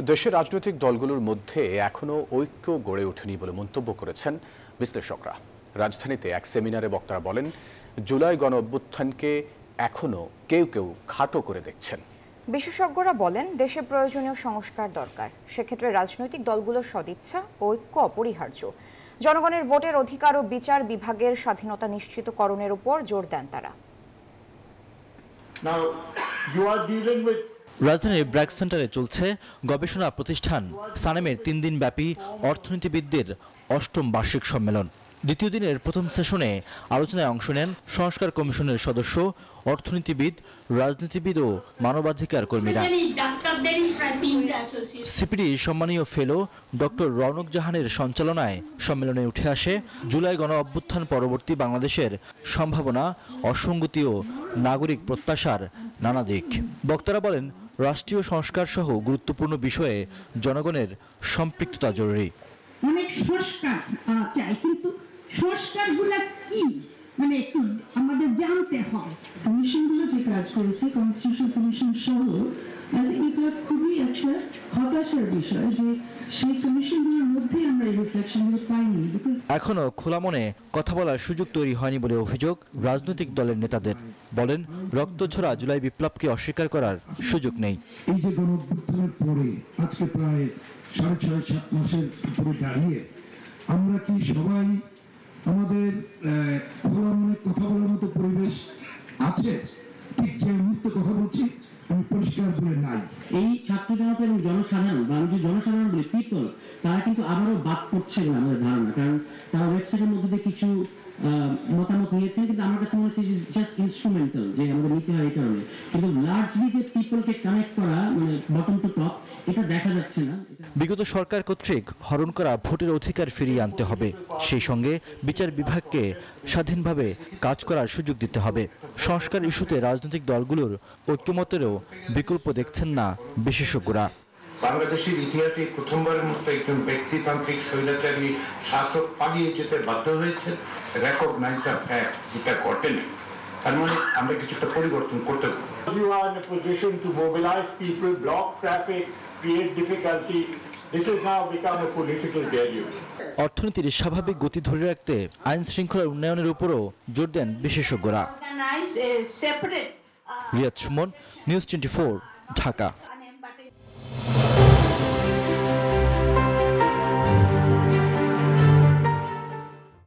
দেশের রাজনৈতিক দলগুলোর মধ্যে এখনো ঐক্য গড়ে ওঠেনি বলে মন্তব্য করেছেন বিশ্লেষকরা। রাজধানীতে এক সেমিনারে বক্তারা বলেন, জুলাই গণ অভ্যুত্থানকে এখনো কেউ কেউ খাটো করে দেখছেন। বিশেষজ্ঞরা বলেন, দেশে প্রয়োজনীয় সংস্কার দরকার। সেক্ষেত্রে রাজনৈতিক দলগুলোর সদিচ্ছা ও ঐক্য অপরিহার্য। জনগণের ভোটের অধিকার ও বিচার বিভাগের স্বাধীনতা নিশ্চিতকরণের উপর জোর দেন তারা। রাজধানীর ব্র্যাক সেন্টারে চলছে গবেষণা প্রতিষ্ঠান সানেমের 3 দিনব্যাপী অর্থনীতিবিদদের 8ম বার্ষিক সম্মেলন। দ্বিতীয় দিনের প্রথম সেশনে আলোচনায় অংশ নেন সংস্কার কমিশনের সদস্য, অর্থনীতিবিদ, রাজনীতিবিদ ও মানবাধিকার কর্মীরা। সিপিডি সম্মানীয় ফেলো ডক্টর রওনক জাহানের সঞ্চালনায় সম্মেলনে উঠে আসে জুলাই গণ অভ্যুত্থান পরবর্তী বাংলাদেশের সম্ভাবনা, অসঙ্গতি ও নাগরিক প্রত্যাশার নানা দিক। বক্তারা বলেন, রাষ্ট্রীয় সংস্কার সহ গুরুত্বপূর্ণ বিষয়ে জনগণের সম্পৃক্ততা জরুরি। অনেক সংস্কার চাই, কিন্তু সংস্কারগুলো কি একটু আমাদের জানতে হয়। কমিশনগুলো যে কাজ করেছে, কনস্টিটিউশন কমিশন সহ, এটা খুবই একটা হতাশার বিষয় যে সেই কমিশনগুলোর মধ্যে আমরা এই রিফ্লেকশনগুলো পাইনি। এখনো খোলা মনে কথা বলার সুযোগ তৈরি হয়নি বলে অভিযোগ রাজনৈতিক দলের নেতাদের। বলেন, রক্তঝরা জুলাই বিপ্লবকে অস্বীকার করার সুযোগ নেই। এই যে গণ অভ্যুত্থানের পরে আজকে প্রায় 6.5-7 মাসের উপরে দাঁড়িয়ে আমরা কি সবাই আমাদের খোলা মনে কথা বলার মতো পরিবেশ আছে? ঠিক যে মুহূর্তে কথা বলছি আমি পরিষ্কার বলে নাই। এই ছাত্র জনতা এবং জনসাধারণ বা যে জনসাধারণ বলে পিপল, তারা কিন্তু আবারও বাদ পড়ছে বলে আমাদের ধারণা। কারণ তারা ওয়েবসাইটের মধ্যে দিয়ে কিছু মতামত নিয়েছেন, কিন্তু আমার কাছে মনে হচ্ছে জাস্ট ইনস্ট্রুমেন্টাল, যে আমাদের নিতে হয় এই কারণে। কিন্তু লার্জলি যে পিপলকে কানেক্ট করা, বটম টু টপ, এটা দেখা যাচ্ছে না। বিগত সরকার কর্তৃক হরণ করা ভোটের অধিকার ফিরিয়ে আনতে হবে। সেই সঙ্গে বিচার বিভাগকে স্বাধীনভাবে কাজ করার সুযোগ দিতে হবে। সংস্কার ইস্যুতে রাজনৈতিক দলগুলোর ঐক্যমতেরও বিকল্প দেখছেন না বিশেষজ্ঞরা। বাংলাদেশের ইতিহাসে প্রথমবারের মতো একজন ব্যক্তিতান্ত্রিক স্বৈরাচারী শাসক পালিয়ে যেতে বাধ্য হয়েছে, রেকগনাইজড ফ্যাক্ট, যেটা ঘটেনি। তার মানে আমরা কিছুটা পরিবর্তন করতে পারি। You are in a position to mobilize people, block traffic, create difficulty. This has now become a political deluge. অর্থনীতির স্বাভাবিক গতি ধরে রাখতে আইন শৃঙ্খলার উন্নয়নের উপরও জোর দেন বিশেষজ্ঞরা। রিয়াদ সুমন, নিউজ 24, ঢাকা।